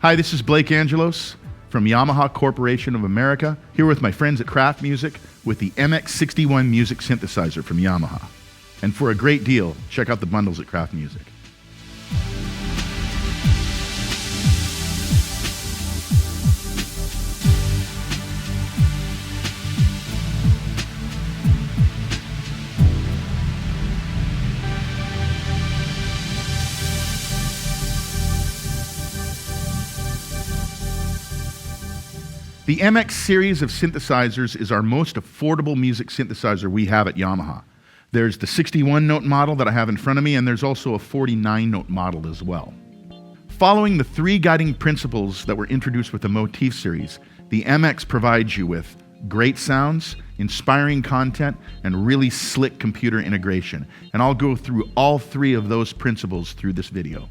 Hi, this is Blake Angelos from Yamaha Corporation of America, here with my friends at Kraft Music with the MX-61 Music Synthesizer from Yamaha. And for a great deal, check out the bundles at Kraft Music. The MX series of synthesizers is our most affordable music synthesizer we have at Yamaha. There's the 61-note model that I have in front of me, and there's also a 49-note model as well. Following the three guiding principles that were introduced with the Motif series, the MX provides you with great sounds, inspiring content, and really slick computer integration. And I'll go through all three of those principles through this video.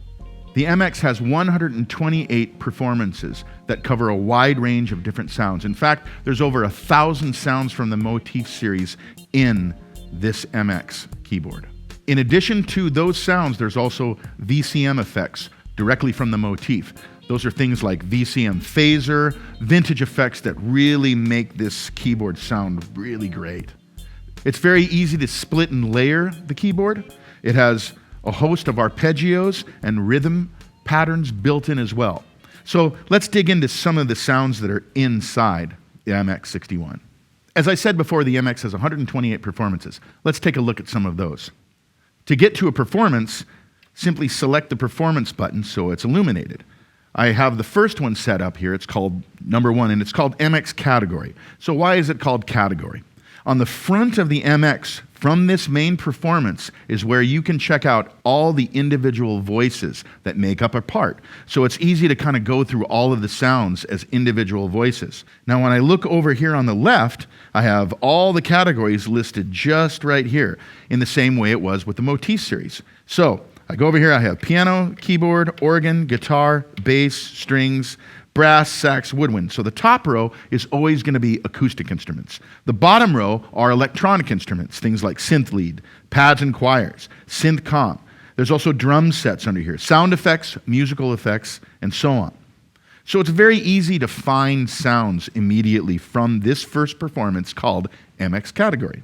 The MX has 128 performances that cover a wide range of different sounds. In fact, there's over 1,000 sounds from the Motif series in this MX keyboard. In addition to those sounds, there's also VCM effects directly from the Motif. Those are things like VCM phaser, vintage effects that really make this keyboard sound really great. It's very easy to split and layer the keyboard. It has a host of arpeggios and rhythm patterns built in as well. So let's dig into some of the sounds that are inside the MX-61. As I said before, the MX has 128 performances. Let's take a look at some of those. To get to a performance, simply select the performance button so it's illuminated. I have the first one set up here. It's called number 1, and it's called MX Category. So why is it called Category? On the front of the MX, from this main performance, is where you can check out all the individual voices that make up a part. So it's easy to kind of go through all of the sounds as individual voices. Now, when I look over here on the left, I have all the categories listed just right here, in the same way it was with the Motif series. So I go over here, I have piano, keyboard, organ, guitar, bass, strings, brass, sax, woodwind. So the top row is always going to be acoustic instruments. The bottom row are electronic instruments, things like synth lead, pads and choirs, synth comp. There's also drum sets under here, sound effects, musical effects, and so on. So it's very easy to find sounds immediately from this first performance called MX Category.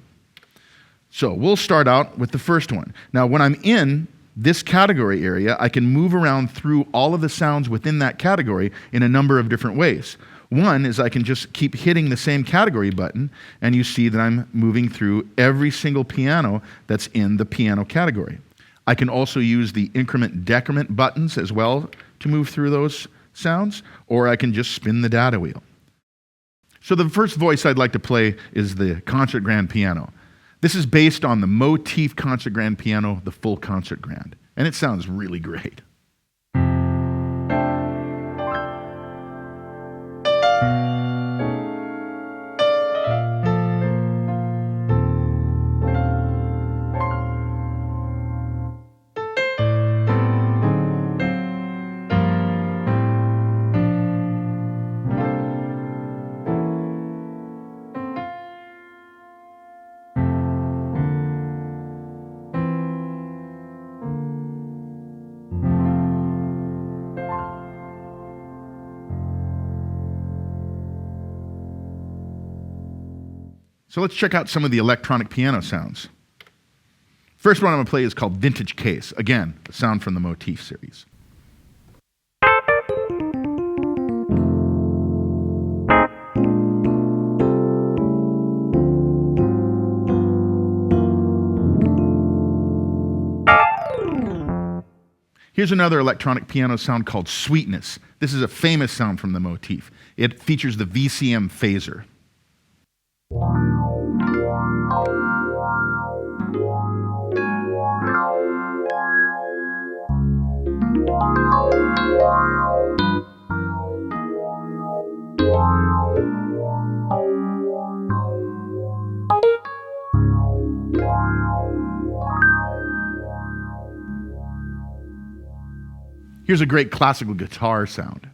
So we'll start out with the first one. Now, when I'm in this category area, I can move around through all of the sounds within that category in a number of different ways. One is I can just keep hitting the same category button, and you see that I'm moving through every single piano that's in the piano category. I can also use the increment, decrement buttons as well to move through those sounds, or I can just spin the data wheel. So the first voice I'd like to play is the concert grand piano. This is based on the Motif Concert Grand Piano, the full concert grand, and it sounds really great. So let's check out some of the electronic piano sounds. First one I'm going to play is called Vintage Case. Again, a sound from the Motif series. Here's another electronic piano sound called Sweetness. This is a famous sound from the Motif. It features the VCM phaser. Here's a great classical guitar sound.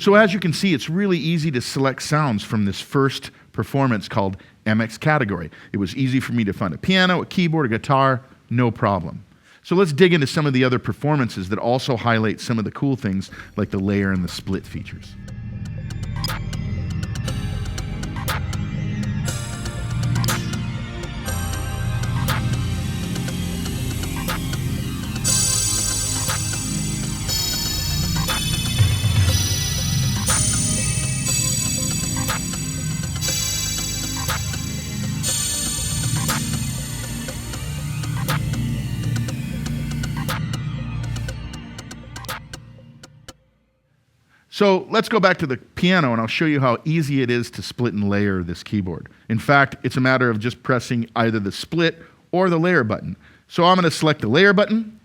So as you can see, it's really easy to select sounds from this first performance called MX category. It was easy for me to find a piano, a keyboard, a guitar, no problem. So let's dig into some of the other performances that also highlight some of the cool things like the layer and the split features. So let's go back to the piano and I'll show you how easy it is to split and layer this keyboard. In fact, it's a matter of just pressing either the split or the layer button. So I'm going to select the layer button,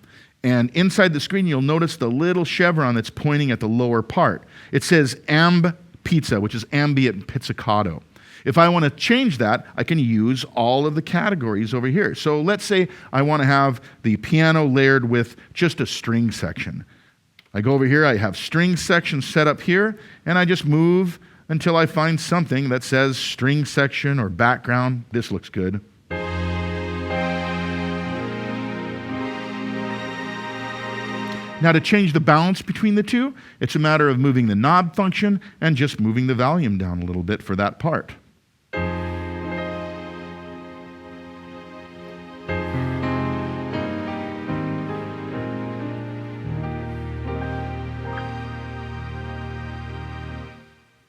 and inside the screen you'll notice the little chevron that's pointing at the lower part. It says Amb Pizza, which is ambient pizzicato. If I want to change that, I can use all of the categories over here. So let's say I want to have the piano layered with just a string section. I go over here, I have string section set up here, and I just move until I find something that says string section or background. This looks good. Now to change the balance between the two, it's a matter of moving the knob function and just moving the volume down a little bit for that part.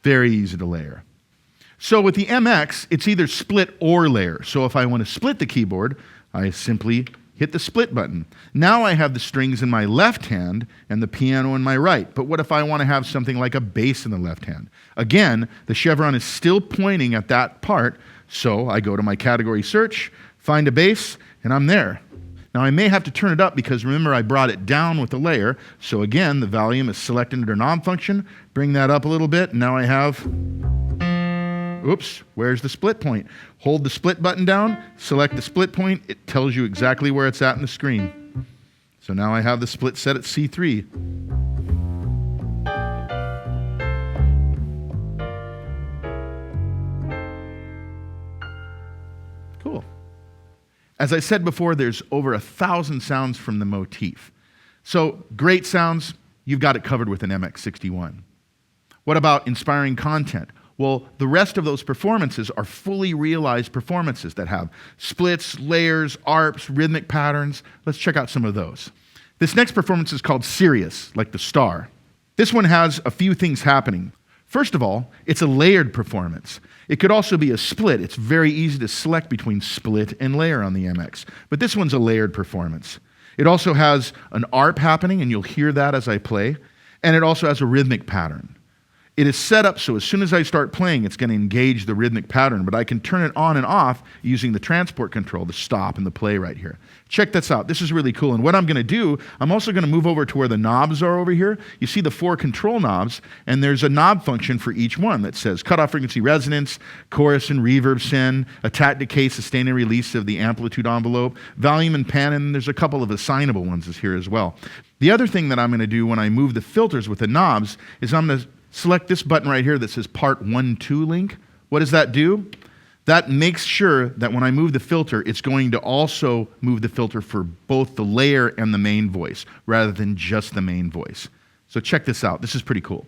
Very easy to layer. So with the MX, it's either split or layer. So if I want to split the keyboard, I simply hit the split button. Now I have the strings in my left hand and the piano in my right. But what if I want to have something like a bass in the left hand? Again, the chevron is still pointing at that part, so I go to my category search, find a bass, and I'm there. Now I may have to turn it up because remember I brought it down with the layer. So again, the volume is selected under knob function. Bring that up a little bit. Now I have, oops, where's the split point? Hold the split button down, select the split point. It tells you exactly where it's at in the screen. So now I have the split set at C3. Cool. As I said before, there's over 1,000 sounds from the Motif. So great sounds, you've got it covered with an MX-61. What about inspiring content? Well, the rest of those performances are fully realized performances that have splits, layers, arps, rhythmic patterns. Let's check out some of those. This next performance is called Sirius, like the star. This one has a few things happening. First of all, it's a layered performance. It could also be a split. It's very easy to select between split and layer on the MX. But this one's a layered performance. It also has an arp happening, and you'll hear that as I play. And it also has a rhythmic pattern. It is set up so as soon as I start playing, it's going to engage the rhythmic pattern, but I can turn it on and off using the transport control, the stop and the play right here. Check this out. This is really cool. And what I'm going to do, I'm also going to move over to where the knobs are over here. You see the 4 control knobs, and there's a knob function for each one that says cutoff frequency resonance, chorus and reverb send, attack decay, sustain and release of the amplitude envelope, volume and pan, and there's a couple of assignable ones here as well. The other thing that I'm going to do when I move the filters with the knobs is I'm going to select this button right here that says Part 1-2 link. What does that do? That makes sure that when I move the filter, it's going to also move the filter for both the layer and the main voice, rather than just the main voice. So check this out. This is pretty cool.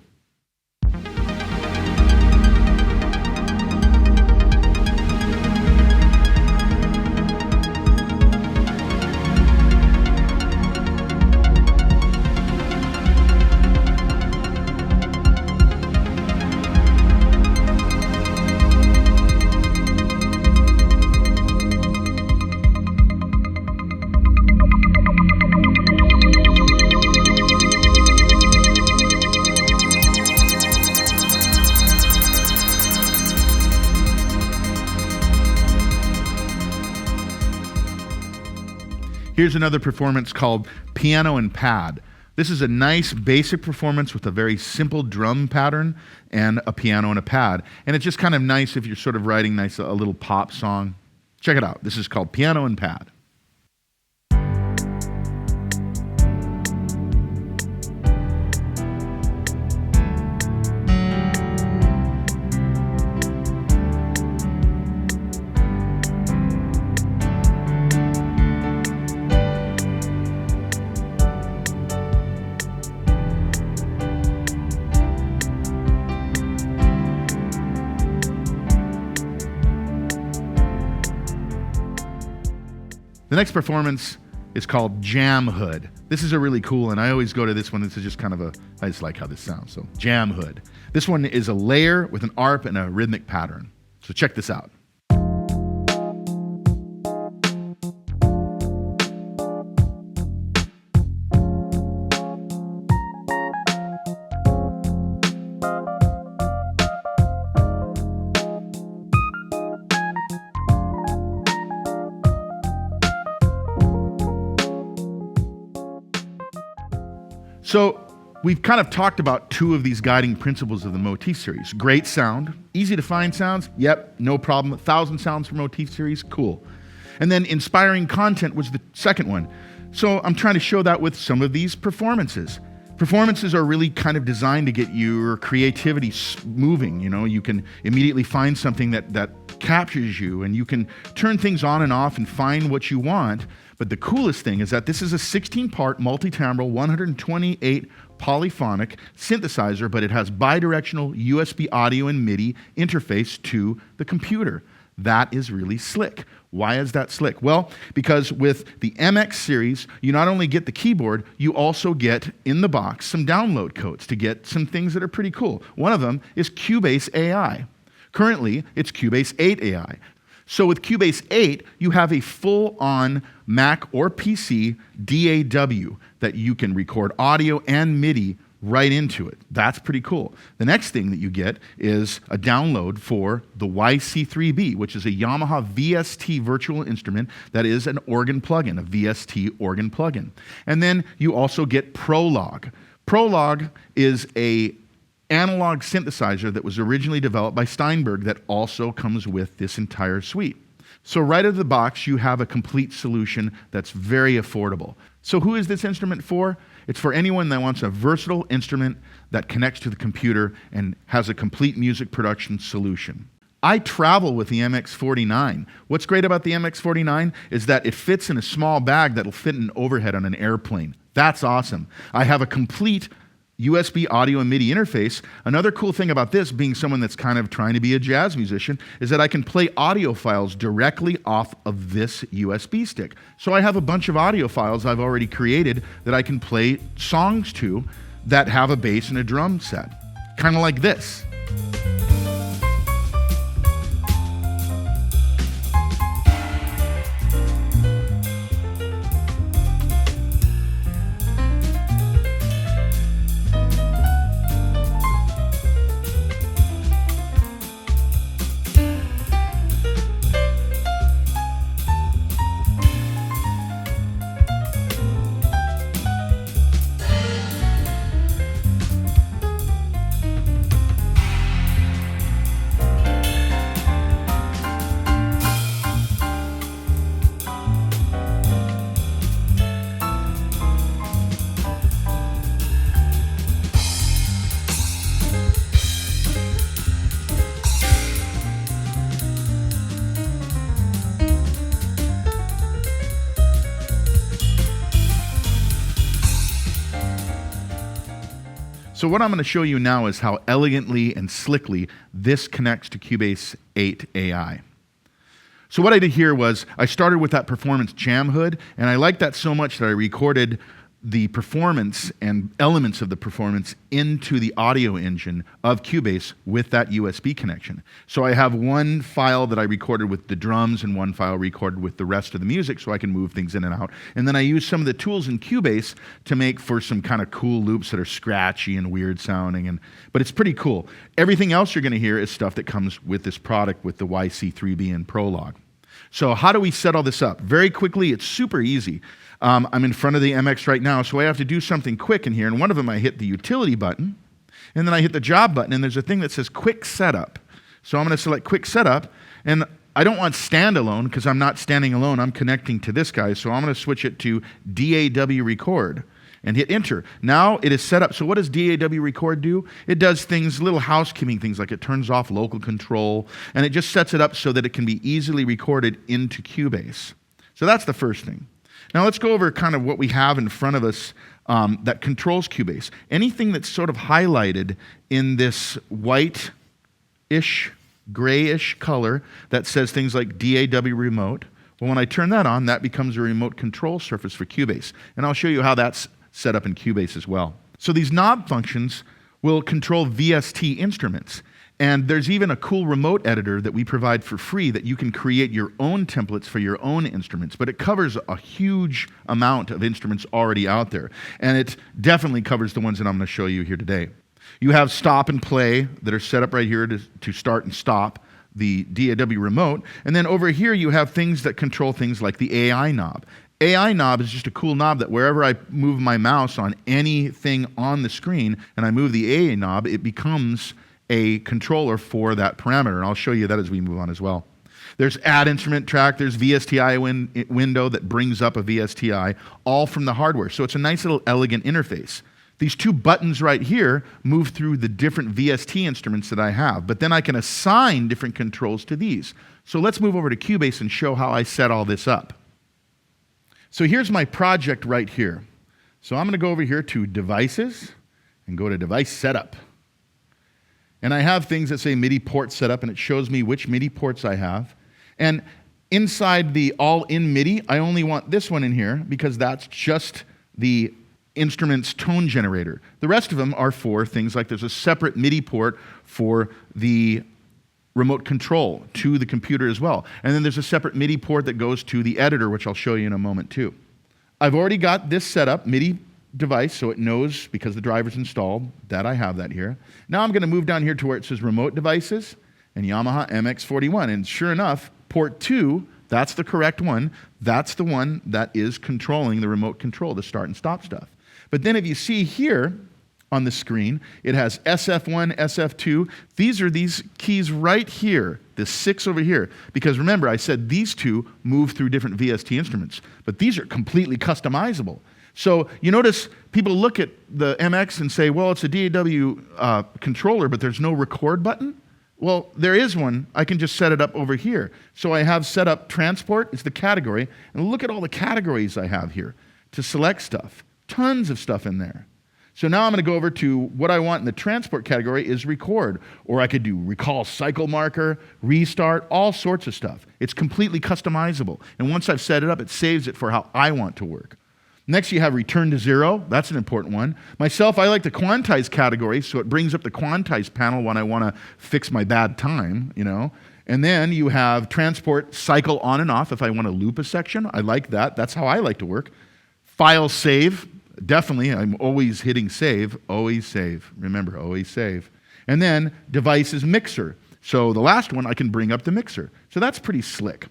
Here's another performance called Piano and Pad. This is a nice basic performance with a very simple drum pattern and a piano and a pad. And it's just kind of nice if you're sort of writing a little pop song. Check it out. This is called Piano and Pad. next performance is called Jam Hood. This is a really cool, and I always go to this one. This is just kind of I just like how this sounds. So Jam Hood. This one is a layer with an arp and a rhythmic pattern. So check this out. So we've kind of talked about two of these guiding principles of the Motif series. Great sound, easy to find sounds, yep, no problem. 1,000 sounds for Motif series, cool. And then inspiring content was the second one. So I'm trying to show that with some of these performances. Performances are really kind of designed to get your creativity moving. You know, you can immediately find something that captures you, and you can turn things on and off and find what you want. But the coolest thing is that this is a 16-part multi-timbral, 128 polyphonic synthesizer, but it has bi-directional USB audio and MIDI interface to the computer. That is really slick. Why is that slick? Well, because with the MX series, you not only get the keyboard, you also get in the box some download codes to get some things that are pretty cool. One of them is Cubase AI. Currently, it's Cubase 8 AI. So with Cubase 8, you have a full-on Mac or PC DAW that you can record audio and MIDI right into it. That's pretty cool. The next thing that you get is a download for the YC3B, which is a Yamaha VST virtual instrument that is an organ plugin, a VST organ plugin. And then you also get Prologue. Prologue is a analog synthesizer that was originally developed by Steinberg that also comes with this entire suite. So right out of the box, you have a complete solution that's very affordable. So who is this instrument for? It's for anyone that wants a versatile instrument that connects to the computer and has a complete music production solution. I travel with the MX-49. What's great about the MX-49 is that it fits in a small bag that'll fit in an overhead on an airplane. That's awesome. I have a complete USB audio and MIDI interface. Another cool thing about this, being someone that's kind of trying to be a jazz musician, is that I can play audio files directly off of this USB stick. So I have a bunch of audio files I've already created that I can play songs to that have a bass and a drum set. Kind of like this. So what I'm going to show you now is how elegantly and slickly this connects to Cubase 8 AI. So what I did here was I started with that performance Jam Hood, and I liked that so much that I recorded the performance and elements of the performance into the audio engine of Cubase with that USB connection. So I have one file that I recorded with the drums and one file recorded with the rest of the music so I can move things in and out. And then I use some of the tools in Cubase to make for some kind of cool loops that are scratchy and weird sounding. But it's pretty cool. Everything else you're going to hear is stuff that comes with this product with the YC3B and Prologue. So how do we set all this up? Very quickly, it's super easy. I'm in front of the MX right now, so I have to do something quick in here. And one of them, I hit the utility button, and then I hit the job button, and there's a thing that says quick setup. So I'm going to select quick setup, and I don't want standalone because I'm not standing alone. I'm connecting to this guy, so I'm going to switch it to DAW record and hit enter. Now it is set up. So what does DAW record do? It does things, little housekeeping things, like it turns off local control, and it just sets it up so that it can be easily recorded into Cubase. So that's the first thing. Now let's go over kind of what we have in front of us that controls Cubase. Anything that's sort of highlighted in this white-ish, grayish color that says things like DAW remote Well, when I turn that on, that becomes a remote control surface for Cubase. And I'll show you how that's set up in Cubase as well. So these knob functions will control VST instruments. And there's even a cool remote editor that we provide for free that you can create your own templates for your own instruments, but it covers a huge amount of instruments already out there. And it definitely covers the ones that I'm going to show you here today. You have stop and play that are set up right here to start and stop the DAW remote. And then over here you have things that control things like the AI knob. AI knob is just a cool knob that wherever I move my mouse on anything on the screen and I move the AI knob, it becomes a controller for that parameter, and I'll show you that as we move on as well. There's add instrument track, there's VSTI window that brings up a VSTI, all from the hardware. So it's a nice little elegant interface. These two buttons right here move through the different VST instruments that I have, but then I can assign different controls to these. So let's move over to Cubase and show how I set all this up. So here's my project right here. So I'm going to go over here to Devices and go to Device Setup. And I have things that say MIDI port setup, and it shows me which MIDI ports I have. And inside the all-in MIDI, I only want this one in here because that's just the instrument's tone generator. The rest of them are for things like there's a separate MIDI port for the remote control to the computer as well. And then there's a separate MIDI port that goes to the editor, which I'll show you in a moment too. I've already got this set up, MIDI device, so it knows because the driver's installed that I have that here. Now I'm going to move down here to where it says Remote Devices and Yamaha MX-61. And sure enough, port 2, that's the correct one. That's the one that is controlling the remote control, the start and stop stuff. But then if you see here on the screen, it has SF1, SF2. These are these keys right here, the 6 over here. Because remember, I said these two move through different VST instruments, but these are completely customizable. So you notice people look at the MX and say, well, it's a DAW controller, but there's no record button. Well, there is one. I can just set it up over here. So I have set up transport, it's the category, and look at all the categories I have here to select stuff. Tons of stuff in there. So now I'm going to go over to what I want in the transport category is record, or I could do recall cycle marker, restart, all sorts of stuff. It's completely customizable. And once I've set it up, it saves it for how I want to work. Next, you have return to zero. That's an important one. Myself, I like the quantize category, so it brings up the quantize panel when I want to fix my bad time, you know. And then you have transport cycle on and off if I want to loop a section. I like that. That's how I like to work. File save. Definitely, I'm always hitting save. Always save. Remember, always save. And then devices mixer. So the last one, I can bring up the mixer. So that's pretty slick.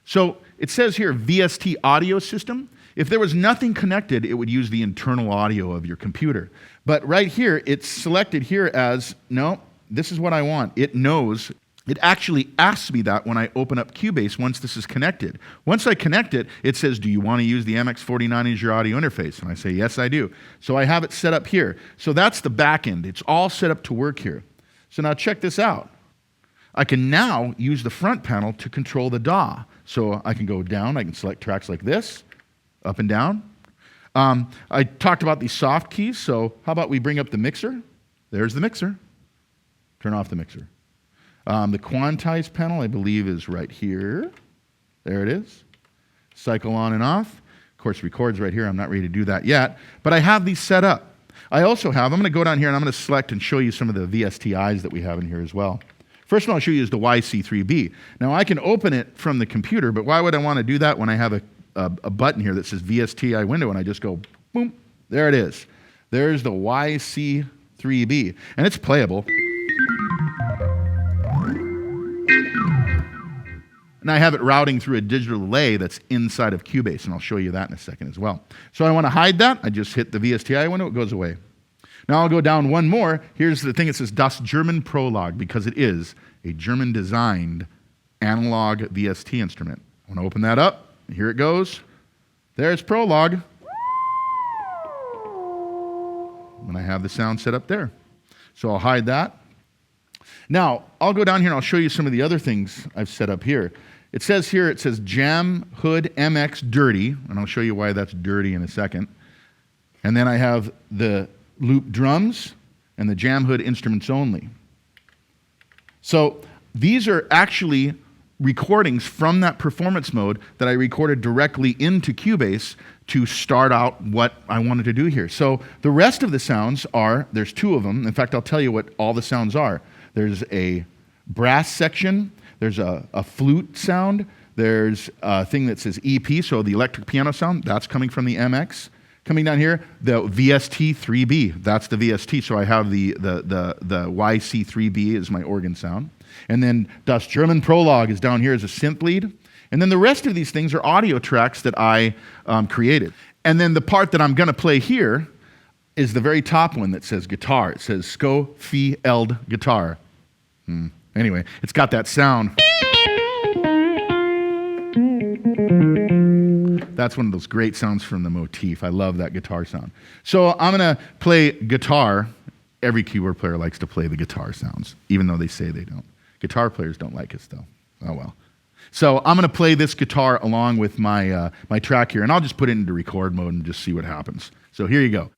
So it says here VST audio system. If there was nothing connected, it would use the internal audio of your computer. But right here, it's selected here as, no, this is what I want. It knows. It actually asks me that when I open up Cubase once this is connected. Once I connect it, it says, do you want to use the MX-49 as your audio interface? And I say, yes, I do. So I have it set up here. So that's the back end. It's all set up to work here. So now check this out. I can now use the front panel to control the DAW. So I can go down. I can select tracks like this. Up and down. I talked about these soft keys, so how about we bring up the mixer? There's the mixer. Turn off the mixer. The quantize panel, I believe, is right here. There it is. Cycle on and off. Of course, record's right here. I'm not ready to do that yet, but I have these set up. I also have, I'm going to go down here and I'm going to select and show you some of the VSTIs that we have in here as well. First one I'll show you is the YC3B. Now, I can open it from the computer, but why would I want to do that when I have a button here that says VSTI window, and I just go, boom, there it is. There's the YC3B, and it's playable. And I have it routing through a digital delay that's inside of Cubase, and I'll show you that in a second as well. So I want to hide that. I just hit the VSTI window, it goes away. Now I'll go down one more. Here's the thing that says Das German Prolog, because it is a German-designed analog VST instrument. I want to open that up. Here it goes. There's Prolog. And I have the sound set up there. So I'll hide that. Now, I'll go down here and I'll show you some of the other things I've set up here. It says here, it says Jam Hood MX Dirty, and I'll show you why that's dirty in a second. And then I have the loop drums and the Jam Hood instruments only. So these are actually recordings from that performance mode that I recorded directly into Cubase to start out what I wanted to do here. So the rest of the sounds are, there's 2 of them. In fact, I'll tell you what all the sounds are. There's a brass section, there's a flute sound, there's a thing that says EP, so the electric piano sound, that's coming from the MX. Coming down here, the VST 3B, that's the VST, so I have the YC3B is my organ sound. And then Das German Prologue is down here as a synth lead. And then the rest of these things are audio tracks that I created. And then the part that I'm going to play here is the very top one that says guitar. It says Sco Fi Eld Guitar. Anyway, it's got that sound. That's one of those great sounds from the Motif. I love that guitar sound. So I'm going to play guitar. Every keyboard player likes to play the guitar sounds, even though they say they don't. Guitar players don't like us, though. Oh, well. So I'm going to play this guitar along with my, my track here, and I'll just put it into record mode and just see what happens. So here you go.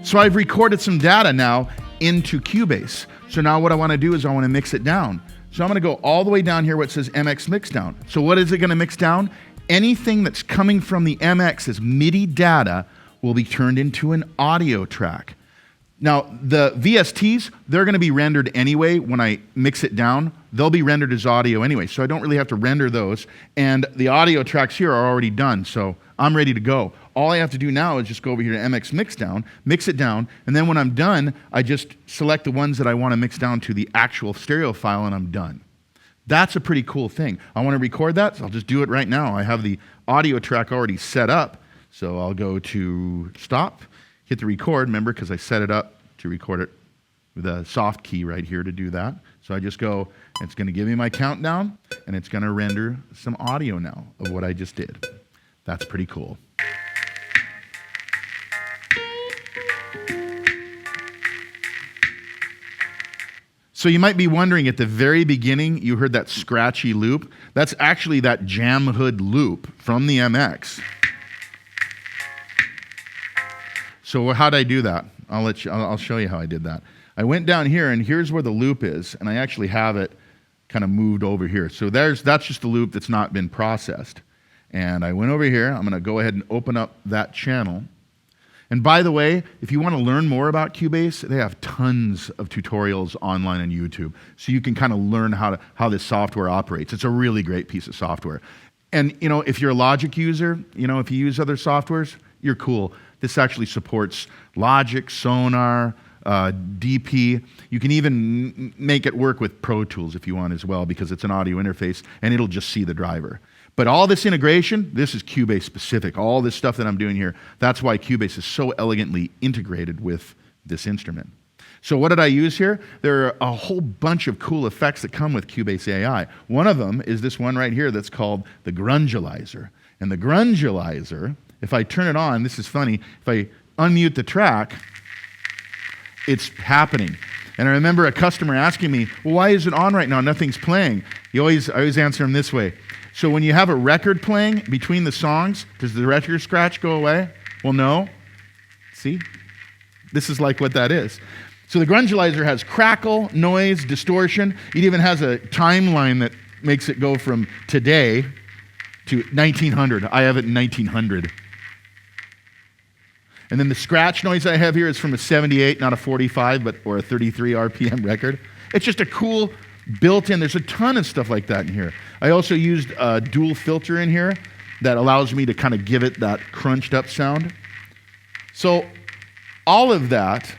So I've recorded some data now into Cubase. So now what I want to do is I want to mix it down. So I'm going to go all the way down here where it says MX mix down. So what is it going to mix down? Anything that's coming from the MX as MIDI data will be turned into an audio track. Now, the VSTs, they're going to be rendered anyway when I mix it down. They'll be rendered as audio anyway, so I don't really have to render those. And the audio tracks here are already done, so I'm ready to go. All I have to do now is just go over here to MX mix down, mix it down, and then when I'm done, I just select the ones that I want to mix down to the actual stereo file, and I'm done. That's a pretty cool thing. I want to record that, so I'll just do it right now. I have the audio track already set up, so I'll go to stop, hit the record, remember, because I set it up to record it with a soft key right here to do that. So I just go, it's going to give me my countdown, and it's going to render some audio now of what I just did. That's pretty cool. So you might be wondering, at the very beginning, you heard that scratchy loop. That's actually that jam hood loop from the MX. So how did I do that? I'll show you how I did that. I went down here, and here's where the loop is, and I actually have it kind of moved over here. So that's just the loop that's not been processed. And I went over here. I'm going to go ahead and open up that channel. And by the way, if you want to learn more about Cubase, they have tons of tutorials online on YouTube, so you can kind of learn how this software operates. It's a really great piece of software. And, if you're a Logic user, if you use other softwares, you're cool. This actually supports Logic, Sonar, DP. You can even make it work with Pro Tools if you want as well, because it's an audio interface, and it'll just see the driver. But all this integration, this is Cubase specific. All this stuff that I'm doing here, that's why Cubase is so elegantly integrated with this instrument. So what did I use here? There are a whole bunch of cool effects that come with Cubase AI. One of them is this one right here that's called the grungelizer. And the grungelizer, if I turn it on, this is funny, if I unmute the track, it's happening. And I remember a customer asking me, well, why is it on right now? Nothing's playing. I always answer him this way. So when you have a record playing between the songs, does the record scratch go away? Well, no. See? This is like what that is. So the grungelizer has crackle, noise, distortion. It even has a timeline that makes it go from today to 1900. I have it in 1900. And then the scratch noise I have here is from a 78, not a 45, or a 33 RPM record. It's just a cool built-in. There's a ton of stuff like that in here. I also used a dual filter in here that allows me to kind of give it that crunched up sound. So all of that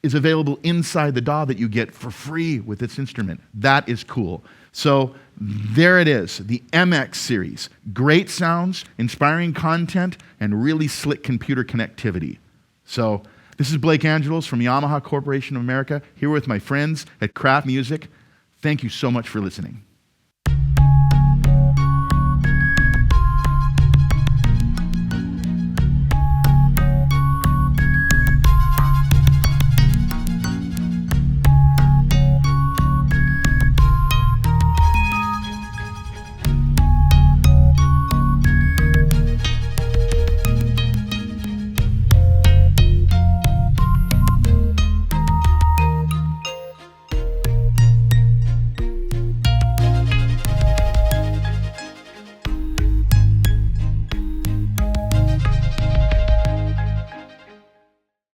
is available inside the DAW that you get for free with this instrument. That is cool. So there it is, the MX series. Great sounds, inspiring content, and really slick computer connectivity. So this is Blake Angelos from Yamaha Corporation of America, here with my friends at Kraft Music. Thank you so much for listening.